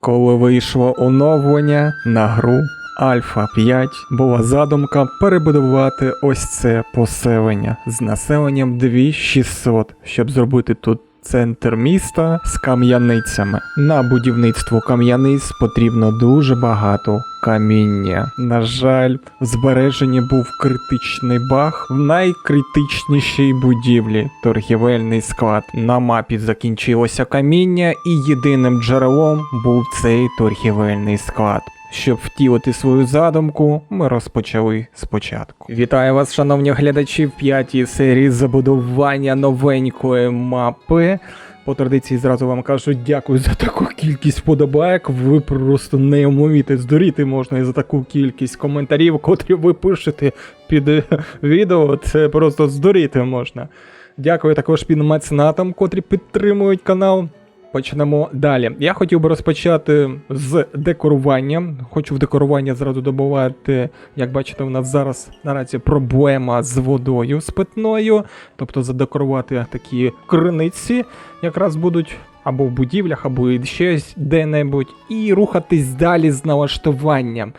Коли вийшло оновлення на гру Альфа 5, була задумка перебудувати ось це поселення з населенням 2600, щоб зробити тут центр міста з кам'яницями. На будівництво кам'яниць потрібно дуже багато каміння. На жаль, в збереженні був критичний баг в найкритичнішій будівлі – торгівельний склад. На мапі закінчилося каміння і єдиним джерелом був цей торгівельний склад. Щоб втілити свою задумку, ми розпочали спочатку. Вітаю вас, шановні глядачі, в 5-й серії забудування новенької мапи. По традиції зразу вам кажу дякую за таку кількість вподобайок. Ви просто неймовірно здуріти можна і за таку кількість коментарів, котрі ви пишете під відео. Це просто здуріти можна. Дякую також під меценатам, котрі підтримують канал. Почнемо далі. Я хотів би розпочати з декорування. Хочу в декорування зразу додавати, як бачите, у нас зараз наразі проблема з водою, з питною. Тобто задекорувати такі криниці, якраз будуть або в будівлях, або ще де-небудь. І рухатись далі з налаштуванням.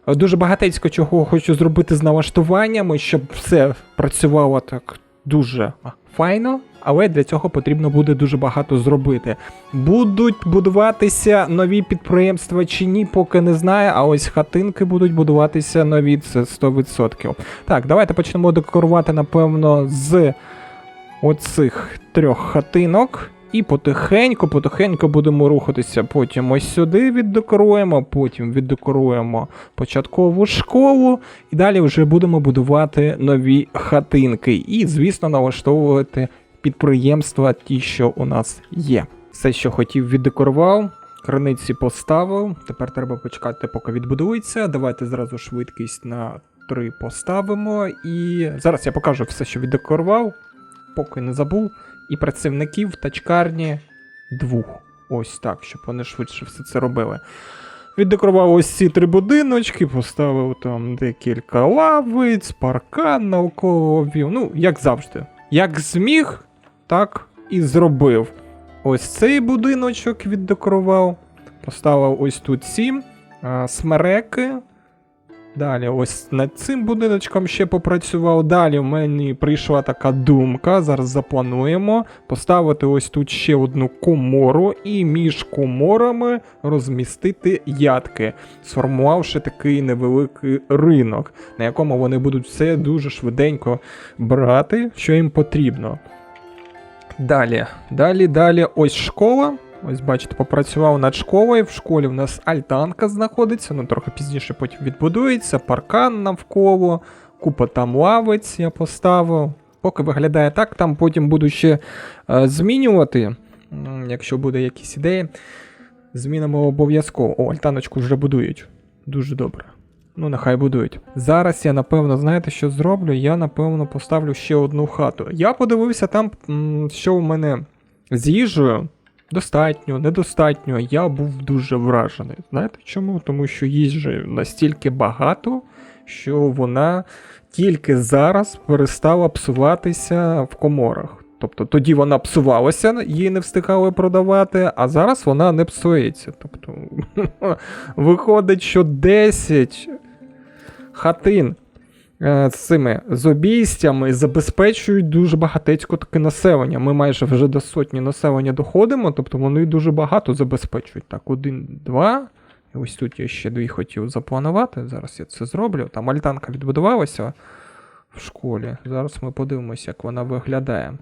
Дуже багатецько чого хочу зробити з налаштуваннями, щоб все працювало так дуже файно. Але для цього потрібно буде дуже багато зробити. Будуть будуватися нові підприємства чи ні, поки не знаю, а ось хатинки будуть будуватися нові, це 100%. Так, давайте почнемо декорувати, напевно, з оцих 3 хатинок. І потихеньку будемо рухатися. Потім ось сюди віддекоруємо, потім віддекоруємо початкову школу. І далі вже будемо будувати нові хатинки. І, звісно, налаштовувати підприємства ті, що у нас є. Все, що хотів, віддекорував, криниці поставив. Тепер треба почекати, поки відбудується. Давайте зразу швидкість на 3 поставимо. І зараз я покажу все, що віддекорував, поки не забув. І працівників тачкарні 2. Ось так, щоб вони швидше все це робили. Віддекорував ось ці 3 будиночки, поставив там декілька лавиць, паркан навколо вів. Ну, як завжди. Як зміг, так і зробив. Ось цей будиночок віддекорував. Поставив ось тут 7 смереки. Далі ось над цим будиночком ще попрацював. Далі в мене прийшла така думка, зараз заплануємо поставити ось тут ще одну комору і між коморами розмістити ядки, сформувавши такий невеликий ринок, на якому вони будуть все дуже швиденько брати, що їм потрібно. Далі ось школа. Ось, бачите, попрацював над школою. В школі в нас альтанка знаходиться, ну трохи пізніше потім відбудується, паркан навколо, купа там лавиць я поставив. Поки виглядає так, там потім буду ще змінювати, якщо буде якісь ідеї, змінимо обов'язково. О, альтаночку вже будують. Дуже добре. Ну, нехай будують. Зараз я, напевно, знаєте, що зроблю? Я, напевно, поставлю ще одну хату. Я подивився там, що в мене з їжею. Достатньо, недостатньо, я був дуже вражений. Знаєте чому? Тому що їжі настільки багато, що вона тільки зараз перестала псуватися в коморах. Тобто тоді вона псувалася, її не встигали продавати, а зараз вона не псується. Тобто виходить, що 10 хатин з обійстями забезпечують дуже багатецько таке населення. Ми майже вже до 100 населення доходимо, тобто вони дуже багато забезпечують. Так, 1, 2, і ось тут я ще 2 хотів запланувати, зараз я це зроблю. Там альтанка відбудувалася в школі, зараз ми подивимося, як вона виглядає.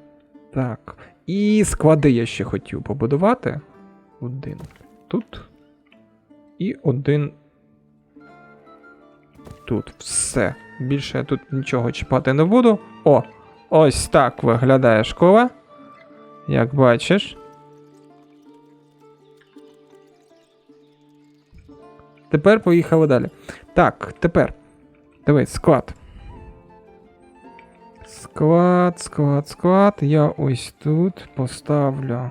Так, і склади я ще хотів побудувати. 1 тут і 1 тут. Все. Більше я тут нічого чіпати не буду. О, ось так виглядає школа. Як бачиш. Тепер поїхали далі. Так, тепер. Дивись, склад. Склад. Я ось тут поставлю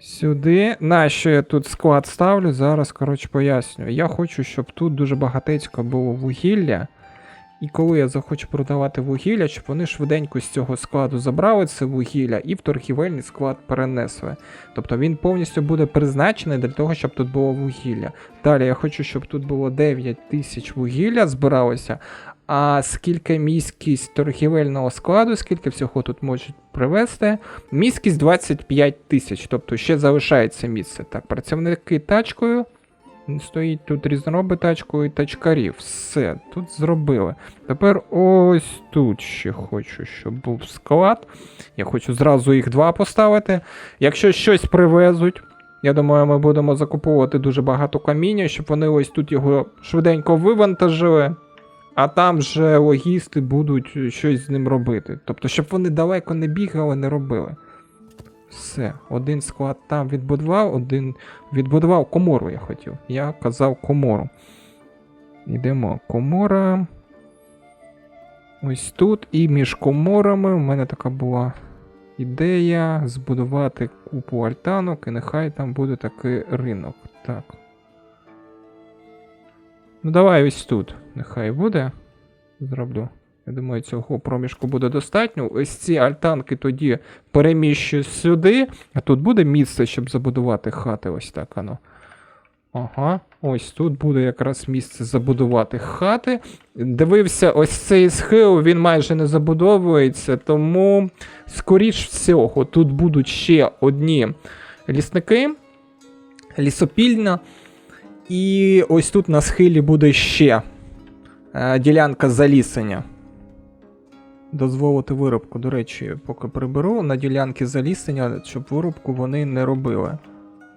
сюди. Нащо я тут склад ставлю? Зараз, коротше, поясню. Я хочу, щоб тут дуже багатецько було вугілля. І коли я захочу продавати вугілля, щоб вони швиденько з цього складу забрали це вугілля і в торгівельний склад перенесли. Тобто він повністю буде призначений для того, щоб тут було вугілля. Далі я хочу, щоб тут було 9 тисяч вугілля збиралося, а скільки міськість торгівельного складу, скільки всього тут можуть привезти? Міськість 25 тисяч, тобто ще залишається місце. Так, працівники тачкою. Стоїть тут різнороби тачкою і тачкарів. Все, тут зробили. Тепер ось тут ще хочу, щоб був склад. Я хочу зразу їх 2 поставити. Якщо щось привезуть, я думаю, ми будемо закуповувати дуже багато каміння, щоб вони ось тут його швиденько вивантажили. А там же логісти будуть щось з ним робити. Тобто, щоб вони далеко не бігали, не робили. Все, один склад там відбудував, один відбудував комору, я хотів. Я казав комору. Йдемо. Комора. Ось тут. І між коморами в мене така була ідея збудувати купу альтанок, і нехай там буде такий ринок. Так. Ну давай ось тут. Нехай буде. Зроблю. Я думаю, цього проміжку буде достатньо. Ось ці альтанки тоді переміщу сюди. А тут буде місце, щоб забудувати хати. Ось так воно. Ага. Ось тут буде якраз місце забудувати хати. Дивився, ось цей схил, він майже не забудовується, тому, скоріш всього, тут будуть ще одні лісники. Лісопільня. І ось тут на схилі буде ще ділянка залісення. Дозволити вирубку, до речі, поки приберу на ділянки залісення, щоб вирубку вони не робили.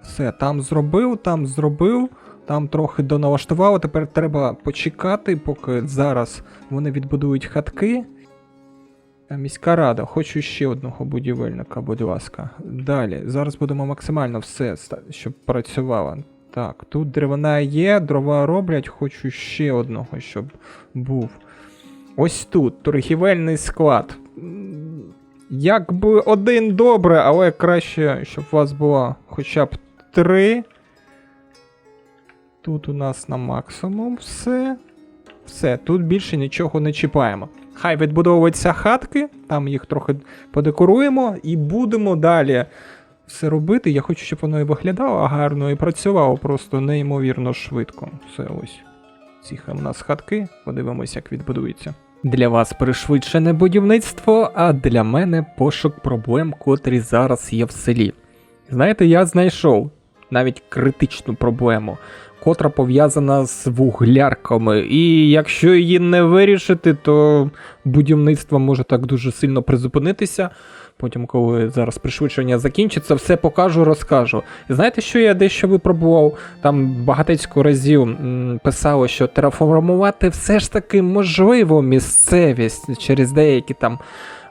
Все, там зробив, там трохи доналаштували, тепер треба почекати, поки зараз вони відбудують хатки. Міська рада, хочу ще одного будівельника, будь ласка. Далі, зараз будемо максимально все, щоб працювало. Так, тут деревина є, дрова роблять, хочу ще одного, щоб був. Ось тут, торгівельний склад. Якби один добре, але краще, щоб у вас було хоча б 3. Тут у нас на максимум все. Все, тут більше нічого не чіпаємо. Хай відбудовуються хатки, там їх трохи подекоруємо і будемо далі все робити. Я хочу, щоб воно і виглядало гарно, і працювало просто неймовірно швидко. Все ось. Ці у нас хатки, подивимось, як відбудується. Для вас пришвидшене будівництво, а для мене пошук проблем, котрі зараз є в селі. Знаєте, я знайшов навіть критичну проблему, котра пов'язана з вуглярками. І якщо її не вирішити, то будівництво може так дуже сильно призупинитися. Потім, коли зараз пришвидшення закінчиться, все покажу, розкажу. І знаєте, що я дещо випробував? Там багатецько разів писало, що терраформувати все ж таки можливо місцевість через деякі там,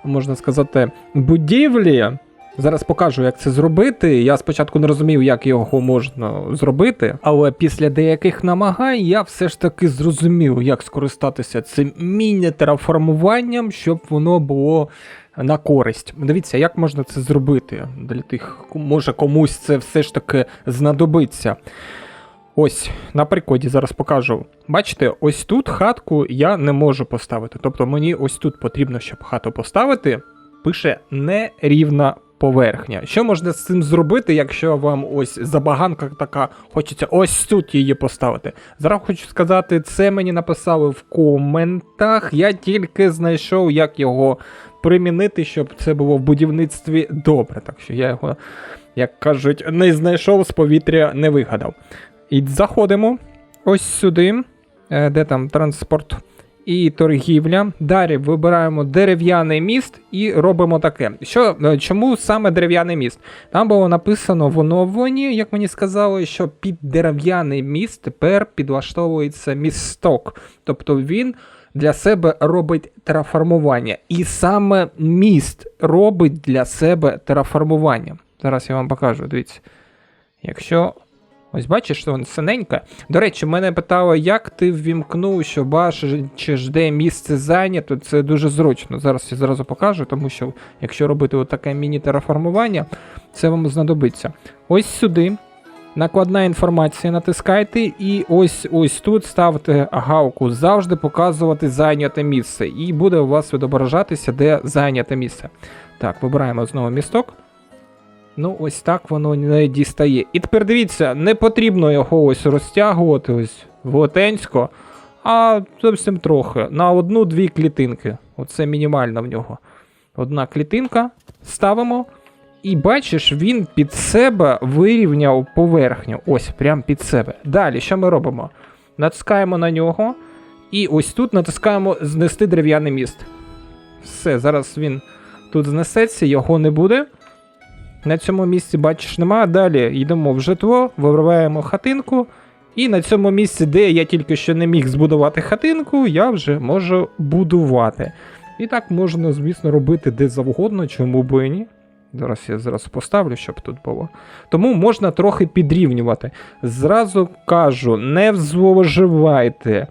можна сказати, будівлі. Зараз покажу, як це зробити. Я спочатку не розумів, як його можна зробити, але після деяких намагань я все ж таки зрозумів, як скористатися цим міні-тераформуванням, щоб воно було на користь. Дивіться, як можна це зробити. Для тих, може комусь це все ж таки знадобиться. Ось, на прикладі зараз покажу. Бачите, ось тут хатку я не можу поставити. Тобто мені ось тут потрібно, щоб хату поставити, пише нерівна поверхня. Що можна з цим зробити, якщо вам ось забаганка така, хочеться ось тут її поставити? Зараз хочу сказати, це мені написали в коментах, я тільки знайшов, як його примінити, щоб це було в будівництві добре. Так що я його, як кажуть, не знайшов, з повітря не вигадав. І заходимо ось сюди, де там транспорт і торгівля. Далі вибираємо дерев'яний міст і робимо таке. Чому саме дерев'яний міст? Там було написано в оновленні, як мені сказали, що під дерев'яний міст тепер підлаштовується місток. Тобто він для себе робить тераформування. І саме міст робить для себе тераформування. Зараз я вам покажу, дивіться. Якщо... Ось бачиш, що воно синеньке. До речі, мене питали, як ти ввімкнув, що бачиш, де місце зайнято. Це дуже зручно. Зараз я зразу покажу, тому що якщо робити отаке міні-тераформування, це вам знадобиться. Ось сюди Накладна інформація натискайте і ось тут ставте галку «Завжди показувати зайняте місце». І буде у вас відображатися, де зайняте місце. Так, вибираємо знову місток. Ну, ось так воно не дістає. І тепер дивіться, не потрібно його ось розтягувати ось велетенсько, а зовсім трохи. На 1-2 клітинки. Оце мінімально в нього. Одна клітинка. Ставимо. І бачиш, він під себе вирівняв поверхню. Ось, прям під себе. Далі, що ми робимо? Натискаємо на нього. І ось тут натискаємо «Знести дерев'яний міст». Все, зараз він тут знесеться, його не буде. На цьому місці, бачиш, немає. Далі йдемо в житло, вибираємо хатинку. І на цьому місці, де я тільки що не міг збудувати хатинку, я вже можу будувати. І так можна, звісно, робити де завгодно, чому б і ні. Зараз поставлю, щоб тут було. Тому можна трохи підрівнювати. Зразу кажу, не зловживайте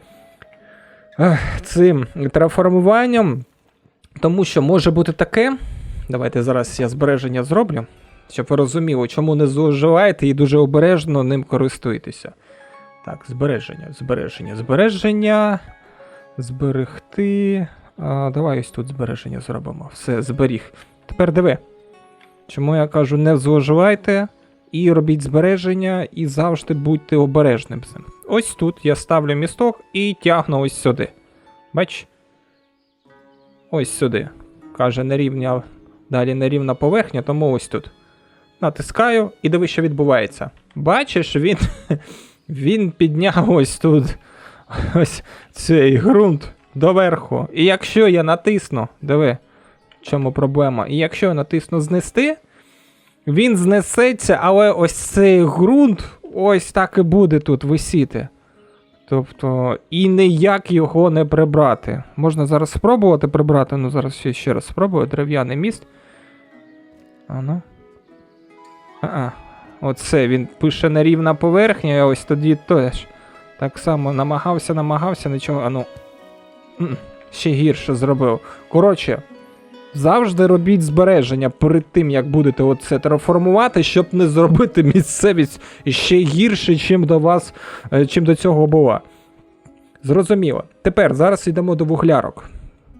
цим терраформуванням, тому що може бути таке. Давайте зараз я збереження зроблю, щоб ви розуміли, чому не зловживаєте і дуже обережно ним користуєтеся. Так, збереження. Зберегти. Давай ось тут збереження зробимо. Все, зберіг. Тепер диви. Чому я кажу, не зловживайте і робіть збереження, і завжди будьте обережним з ним. Ось тут я ставлю місток і тягну ось сюди. Бач? Ось сюди. Каже, нерівня, далі нерівна поверхня, тому ось тут. Натискаю і диви, що відбувається. Бачиш, він підняв ось тут ось цей ґрунт доверху. І якщо я натисну, диви, в чому проблема. І якщо я натисну знести, він знесеться, але ось цей ґрунт ось так і буде тут висіти. Тобто, і ніяк його не прибрати. Можна зараз спробувати прибрати, ну зараз ще раз спробую. Дерев'яний міст. Ану. Оце він пише нерівна поверхня, а ось тоді теж. Так само намагався, нічого, ану. Ще гірше зробив. Коротше, завжди робіть збереження перед тим, як будете оце терраформувати, щоб не зробити місцевість ще гірше, чим до цього була. Зрозуміло. Тепер, зараз йдемо до вуглярок.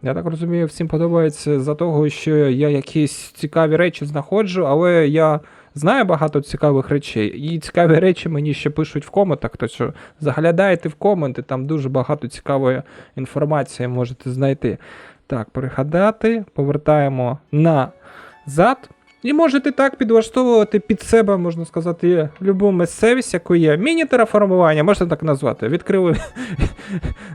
Я так розумію, всім подобається за того, що я якісь цікаві речі знаходжу, але я знаю багато цікавих речей. І цікаві речі мені ще пишуть в коментах, то що заглядайте в коменти, там дуже багато цікавої інформації можете знайти. Так, перегадати, повертаємо назад. І можете так підлаштовувати під себе, можна сказати, любу місцевість, яку є. Міні-терраформування, можна так назвати. Відкрили,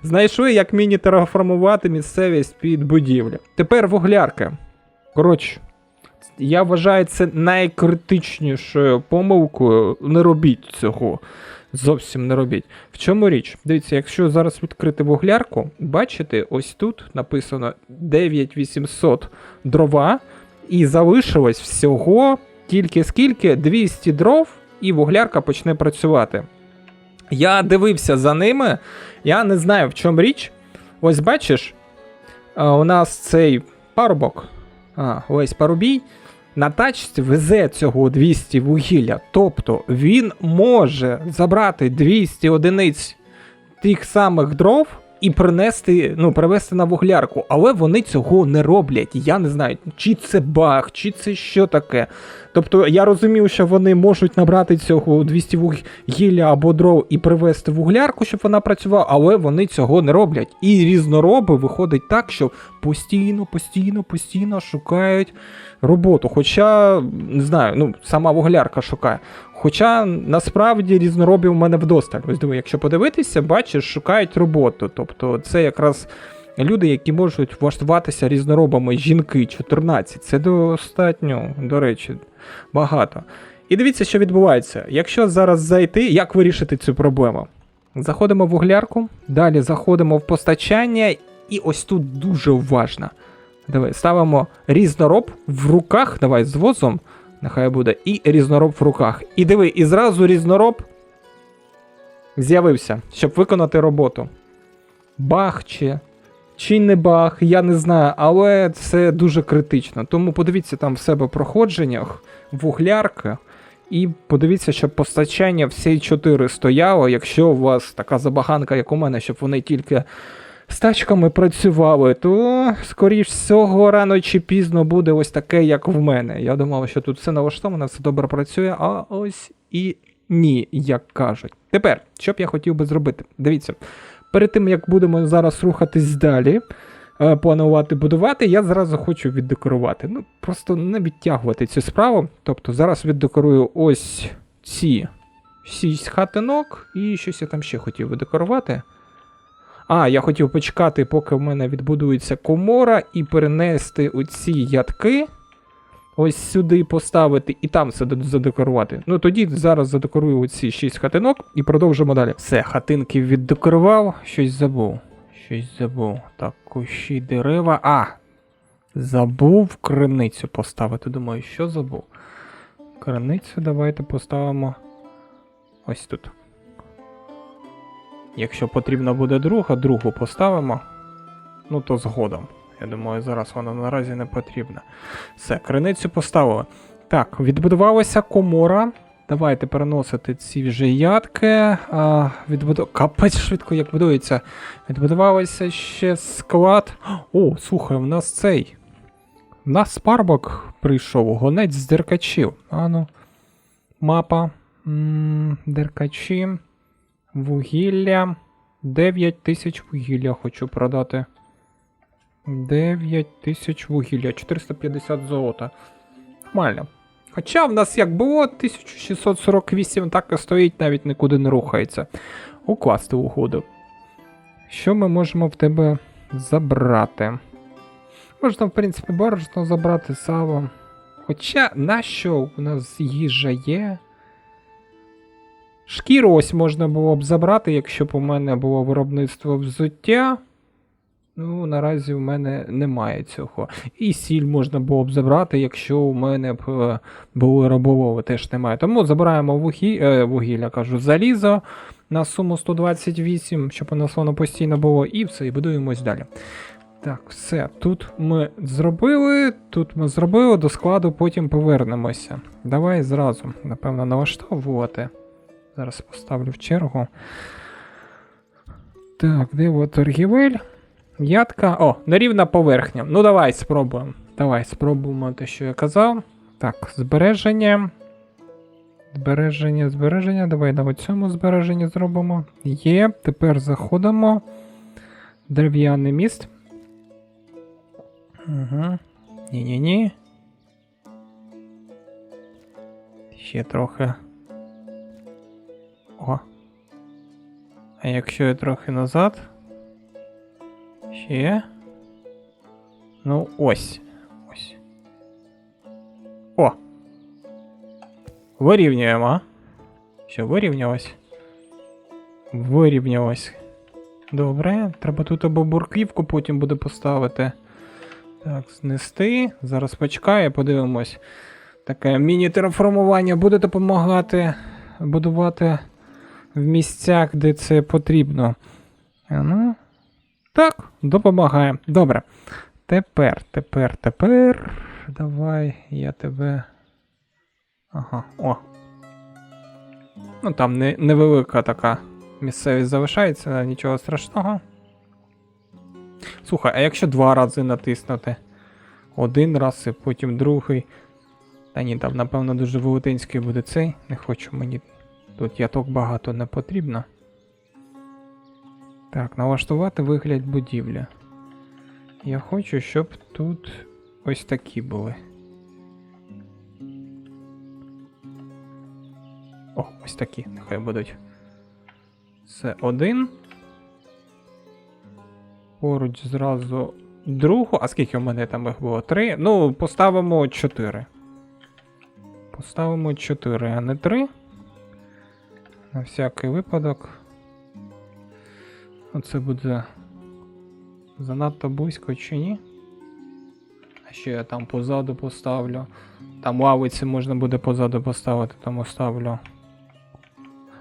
знайшли, як міні-терраформувати місцевість під будівлю. Тепер вуглярка. Коротше, я вважаю це найкритичнішою помилкою. Не робіть цього. Зовсім не робіть. В чому річ? Дивіться, якщо зараз відкрити вуглярку, бачите, ось тут написано 9800 дрова, і залишилось всього тільки скільки? 200 дров, і вуглярка почне працювати. Я дивився за ними, я не знаю, в чому річ. Ось бачиш, у нас цей парубок, ось парубій, на тачці везе цього 200 вугілля. Тобто він може забрати 200 одиниць тих самих дров і привезти на вуглярку. Але вони цього не роблять. Я не знаю, чи це баг, чи це що таке. Тобто я розумів, що вони можуть набрати цього 200 вугілля або дров і привезти в вуглярку, щоб вона працювала, але вони цього не роблять. І різнороби виходить так, що постійно шукають роботу. Хоча, не знаю, сама вуглярка шукає. Хоча, насправді, різноробів у мене вдосталь. Ось диви, якщо подивитися, бачиш, шукають роботу. Тобто це якраз люди, які можуть влаштуватися різноробами, жінки, 14. Це достатньо, до речі, багато. І дивіться, що відбувається. Якщо зараз зайти, як вирішити цю проблему? Заходимо в вуглярку, далі заходимо в постачання, і ось тут дуже уважно. Давай, ставимо різнороб в руках, давай з возом, нехай буде, і різнороб в руках. І диви, і зразу різнороб з'явився, щоб виконати роботу. Баг чи не баг, я не знаю, але це дуже критично. Тому подивіться там в себе в проходженнях, вуглярка, І подивіться, щоб постачання всі 4 стояло, якщо у вас така забаганка, як у мене, щоб вони тільки з тачками працювали, то, скоріш всього, рано чи пізно буде ось таке, як в мене. Я думав, що тут все налаштовано, все добре працює, а ось і ні, як кажуть. Тепер, що б я хотів би зробити? Дивіться, перед тим, як будемо зараз рухатись далі, планувати будувати, я зразу хочу віддекорувати. Ну, просто не відтягувати цю справу. Тобто зараз віддекорую ось ці 6 хатинок і щось я там ще хотів віддекорувати. Я хотів почекати, поки в мене відбудується комора, і перенести оці ядки ось сюди поставити і там все задекорувати. Ну тоді зараз задекорую оці 6 хатинок і продовжимо далі. Все, хатинки віддекорував, щось забув. Так, кущі, дерева. Забув криницю поставити. Думаю, що забув? Криницю давайте поставимо ось тут. Якщо потрібна буде другу поставимо. Ну то згодом. Я думаю, зараз вона наразі не потрібна. Все, криницю поставили. Так, відбудувалася комора. Давайте переносити ці вже ядки. Капець швидко як будується. Відбудувалося ще склад. О, слухай, в нас цей. В нас парбок прийшов, гонець з деркачів. Ану. Мапа. Деркачі. Вугілля. 9000 вугілля хочу продати. 9000 вугілля. 450 золота. Нормально. Хоча в нас як було 1648, так і стоїть, навіть нікуди не рухається. Укласти угоду. Що ми можемо в тебе забрати? Можна, в принципі, борошно забрати, сало. Хоча, нащо у нас їжа є? Шкіру ось можна було б забрати, якщо б у мене було виробництво взуття. Ну, наразі в мене немає цього. І сіль можна було б забрати, якщо у мене б були раболови, теж немає. Тому забираємо вугілля, кажу, залізо на суму 128, щоб у нас воно постійно було, і все, і будуємось далі. Так, все, тут ми зробили, до складу потім повернемося. Давай зразу, напевно, налаштовувати. Зараз поставлю в чергу. Так, де торгівель? Ядка. Нерівна поверхня. Ну, давай спробуємо. Спробуємо те, що я казав. Так, збереження. Давай на цьому збереженні зробимо. Є. Тепер заходимо. Дерев'яний міст. Угу. Ні. Ще трохи. А якщо я трохи назад? Ще. Ну, ось. Вирівнюємо, Що, вирівнялось. Добре, треба тут або бурківку потім буде поставити. Так, знести. Зараз почекаю, подивимось. Таке міні-терраформування буде допомагати будувати в місцях, де це потрібно. Так, допомагає. Добре. Тепер. Давай, я тебе... Ну, там невелика така місцевість залишається, нічого страшного. Слухай, а якщо 2 рази натиснути? 1 раз і потім другий. Та ні, там, напевно, дуже велетенський буде цей. Не хочу, мені тут яток багато не потрібно. Так, налаштувати вигляд будівлі. Я хочу, щоб тут ось такі були. Ось такі, нехай будуть. Це 1. Поруч зразу другу. А скільки в мене там їх було? 3. Ну, поставимо 4. Поставимо 4, а не 3. На всякий випадок. Оце буде занадто близько чи ні? А ще я там позаду поставлю. Там лавиці можна буде позаду поставити, тому ставлю.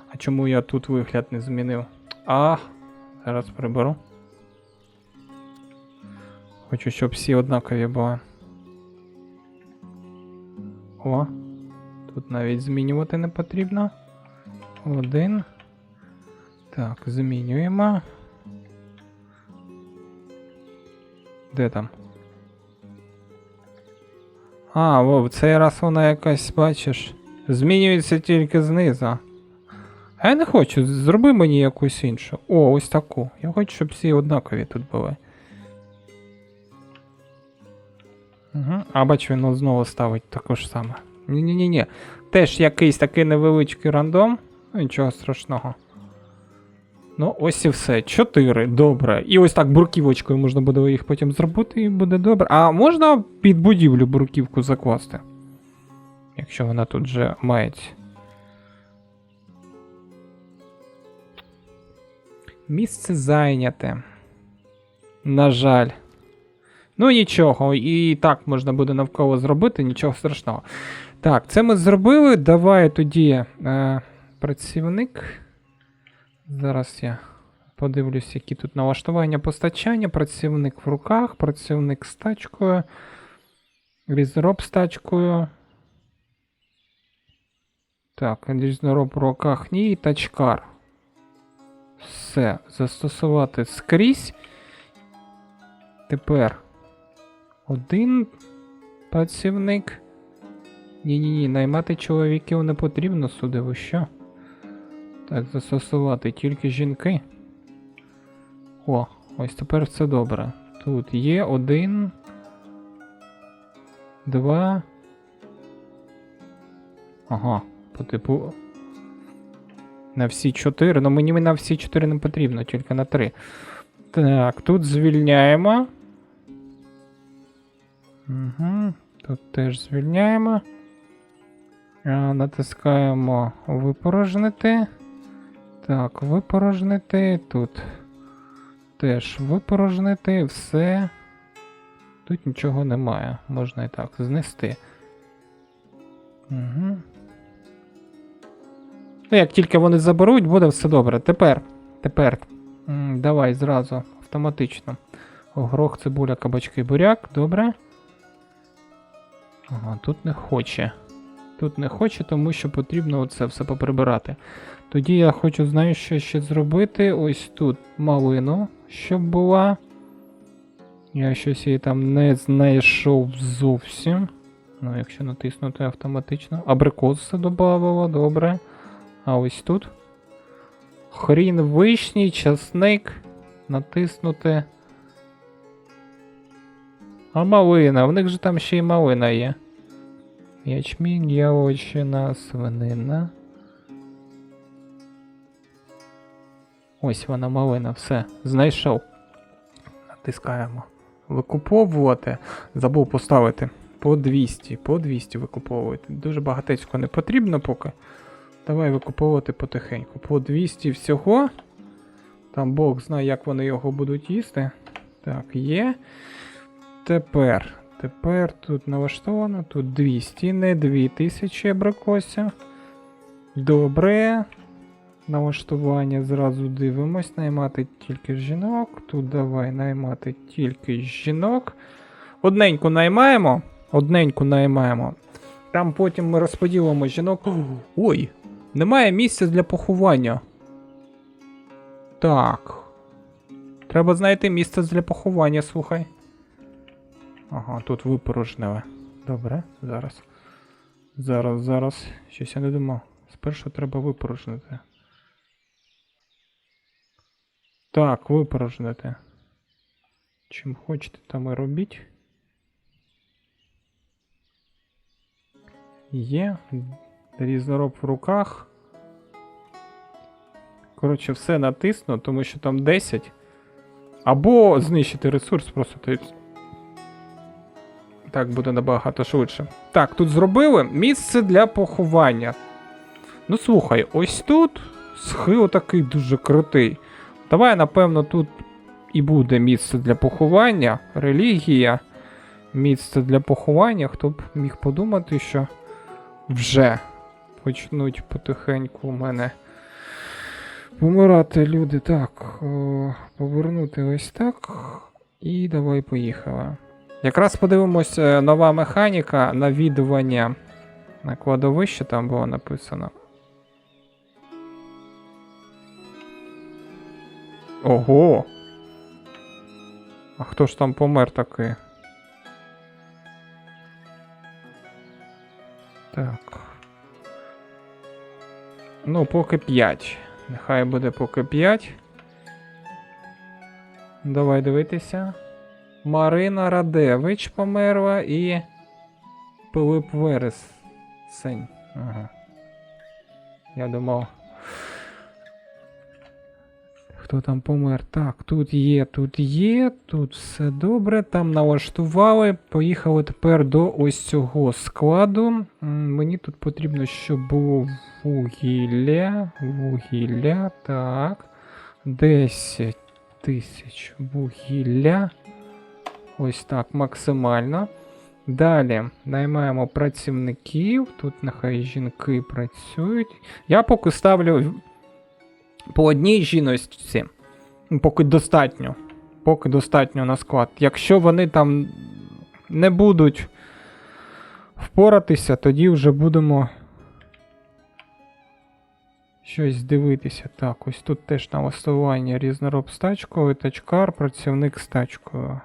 А чому я тут вигляд не змінив? Зараз приберу. Хочу, щоб всі однакові були. Тут навіть змінювати не потрібно. 1. Так, змінюємо. Де там? А, в цей раз вона якась, бачиш, змінюється тільки знизу. А я не хочу, зроби мені якусь іншу. О, ось таку. Я хочу, щоб всі однакові тут були. Угу. А бачу, він знову ставить таку ж саме. Ні-ні-ні. Теж якийсь такий невеличкий рандом. Ну, нічого страшного. Ну, ось і все. 4. Добре. І ось так бруківочкою можна буде їх потім зробити, і буде добре. А можна під будівлю бруківку закласти? Якщо вона тут вже мається. Місце зайняте. На жаль. Ну нічого, і так можна буде навколо зробити, нічого страшного. Так, це ми зробили. Давай тоді працівник. Зараз я подивлюсь, які тут налаштування постачання. Працівник в руках, працівник з тачкою, різнороб з тачкою. Так, різнороб в руках ні, і тачкар. Все, застосувати скрізь. Тепер один працівник. Ні-ні-ні, наймати чоловіків не потрібно сюди, ви що? Так, застосувати тільки жінки. О, ось тепер все добре. Тут є 1, 2. Ага, по типу. На всі 4. Ну мені на всі 4 не потрібно, тільки на 3. Так, тут звільняємо. Угу, тут теж звільняємо. Натискаємо випорожнити. Так, випорожнити. Тут теж випорожнити. Все. Тут нічого немає. Можна і так знести. Угу. Ну, як тільки вони заберуть, буде все добре. Тепер. Давай зразу автоматично. Горох, цибуля, кабачки, буряк. Добре. Ага, тут не хоче. Тут не хоче, тому що потрібно оце все поприбирати. Тоді я хочу, знаю, що ще зробити. Ось тут малину, щоб була. Я щось її там не знайшов зовсім. Ну, якщо натиснути автоматично. Абрикоси додавало, добре. А ось тут. Хрін вишні, часник. Натиснути. А малина, в них же там ще й малина є. Ячмінь, яловичина, свинина. Ось вона малина, все, знайшов. Натискаємо. Викуповувати. Забув поставити. По 200 викуповувати. Дуже багатецько не потрібно поки. Давай викуповувати потихеньку. По 200 всього. Там Бог знає, як вони його будуть їсти. Так, є. Тепер тут налаштовано. Тут 200, не 2000 абрикосів. Добре. Налаштування зразу дивимось. Наймати тільки жінок. Тут давай наймати тільки жінок. Одненьку наймаємо. Там потім ми розподілимо жінок. Ой, немає місця для поховання. Так. Треба знайти місце для поховання, слухай. Ага, тут випорожнили. Добре, зараз. Щось я не думав. Спершу треба випорожнити. Так, випорожнити. Чим хочете, там і робіть. Є. Різнороб в руках. Коротше, все натисну, тому що там 10. Або знищити ресурс, просто так буде набагато швидше. Так, тут зробили місце для поховання. Ну слухай, ось тут схил такий дуже крутий. Давай, напевно, тут і буде місце для поховання. Релігія. Місце для поховання. Хто б міг подумати, що вже почнуть потихеньку у мене помирати люди. Так, повернути ось так. І давай поїхали. Якраз подивимось, нова механіка навідування На кладовище там було написано. Ого! А хто ж там помер такий? Так. Ну, поки 5. Нехай буде поки 5. Давай дивитися. Марина Радевич померла і Пилип Верес. Сень. Ага. Я думав. Хто там помер? Так, тут є, тут все добре. Там налаштували. Поїхали тепер до ось цього складу. Мені тут потрібно, щоб було вугілля. Вугілля, так. 10 тисяч вугілля. Ось так, максимально. Далі наймаємо працівників. Тут нехай жінки працюють. Я поки ставлю по одній жіночці. Поки достатньо. Поки достатньо на склад. Якщо вони там не будуть впоратися, тоді вже будемо щось дивитися. Так, ось тут теж налаштування. Різнороб з тачкою, тачкар, працівник з тачкою.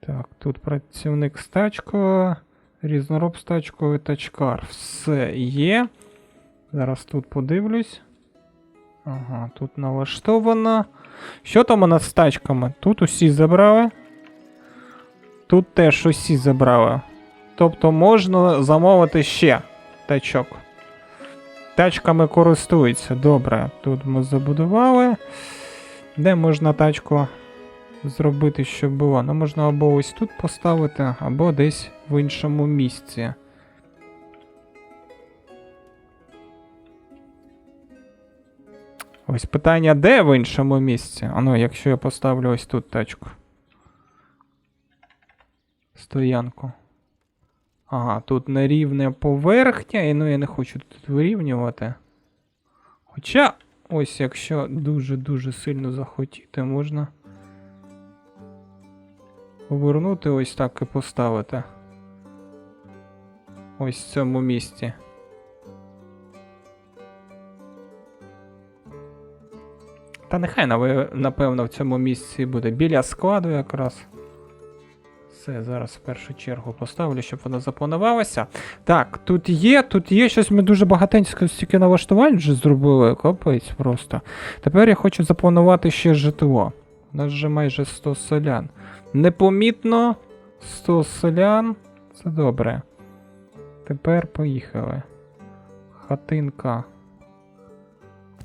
Так, тут працівник з тачкою, різнороб з тачкою, тачкар. Все є. Зараз тут подивлюсь. Ага, тут налаштовано. Що там у нас з тачками? Тут усі забрали. Тут теж усі забрали. Тобто можна замовити ще тачок. Тачками користуються. Добре, тут ми забудували. Де можна тачку зробити, щоб було? Ну, можна або ось тут поставити, або десь в іншому місці. Ось питання, де в іншому місці? А ну, якщо я поставлю ось тут тачку. Стоянку. Ага, тут нерівна поверхня, і ну я не хочу тут вирівнювати. Хоча, ось якщо дуже-дуже сильно захотіти, можна повернути ось так і поставити. Ось в цьому місці. Та нехай, напевно, в цьому місці буде біля складу якраз. Все, зараз в першу чергу поставлю, щоб воно запланувалося. Так, тут є щось, ми дуже багатенько стільки налаштувань вже зробили, капець просто. Тепер я хочу запланувати ще житло. У нас вже майже 100 селян. Непомітно 100 селян, це добре. Тепер поїхали. Хатинка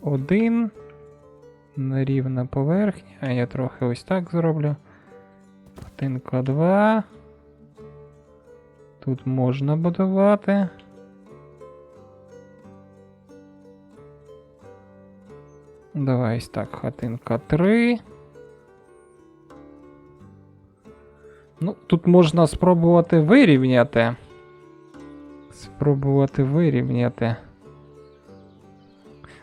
1. Нерівна поверхня, я трохи ось так зроблю. Хатинка 2. Тут можна будувати. Давай ось так, хатинка 3. Ну, тут можна спробувати вирівняти.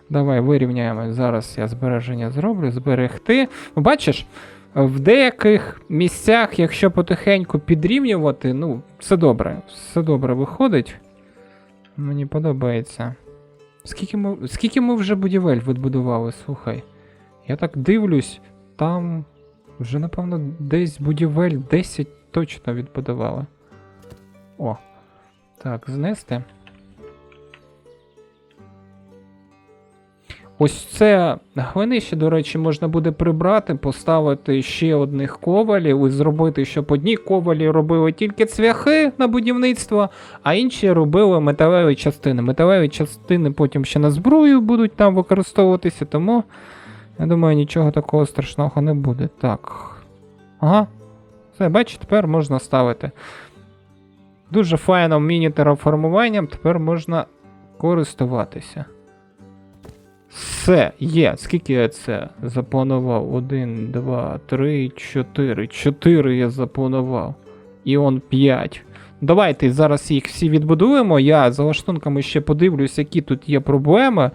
Давай вирівняємо. Зараз я збереження зроблю. Зберегти. Бачиш, в деяких місцях, якщо потихеньку підрівнювати, ну, все добре. Все добре виходить. Мені подобається. Скільки ми вже будівель відбудували, слухай. Я так дивлюсь, там вже, напевно, десь будівель 10 точно відбудували. О, так, знести. Ось це глинище, до речі, можна буде прибрати, поставити ще одних ковалів і зробити, щоб одні ковалі робили тільки цвяхи на будівництво, а інші робили металеві частини. Металеві частини потім ще на зброю будуть там використовуватися, тому, я думаю, нічого такого страшного не буде. Так. Ага. Все, бачите, тепер можна ставити. Дуже файно міні-тераформуванням тепер можна користуватися. Все, є. Скільки я це запланував? 1, 2, 3, 4. 4 я запланував. І он 5. Давайте зараз їх всі відбудуємо. Я за лаштунками ще подивлюсь, які тут є проблеми.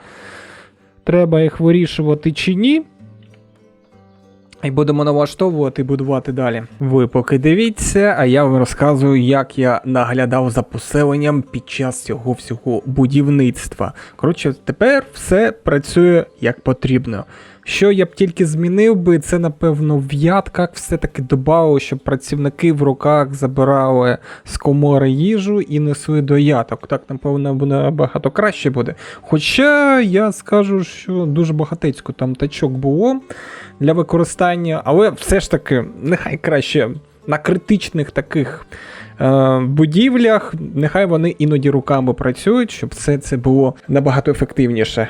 Треба їх вирішувати чи ні. І будемо налаштовувати і будувати далі. Ви поки дивіться, а я вам розказую, як я наглядав за поселенням під час цього всього будівництва. Коротше, тепер все працює як потрібно. Що я б тільки змінив би, це напевно в ядках все-таки додало, щоб працівники в руках забирали з комори їжу і несли до ядок. Так, напевно, набагато краще буде. Хоча я скажу, що дуже багатецько там тачок було для використання, але все ж таки, нехай краще на критичних таких будівлях, нехай вони іноді руками працюють, щоб все це було набагато ефективніше.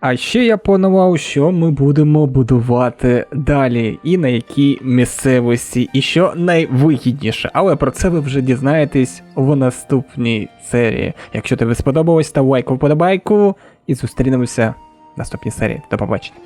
А ще я планував, що ми будемо будувати далі і на якій місцевості, і що найвигідніше. Але про це ви вже дізнаєтесь в наступній серії. Якщо тобі сподобалось, став лайк, вподобайку і зустрінемося в наступній серії. До побачення.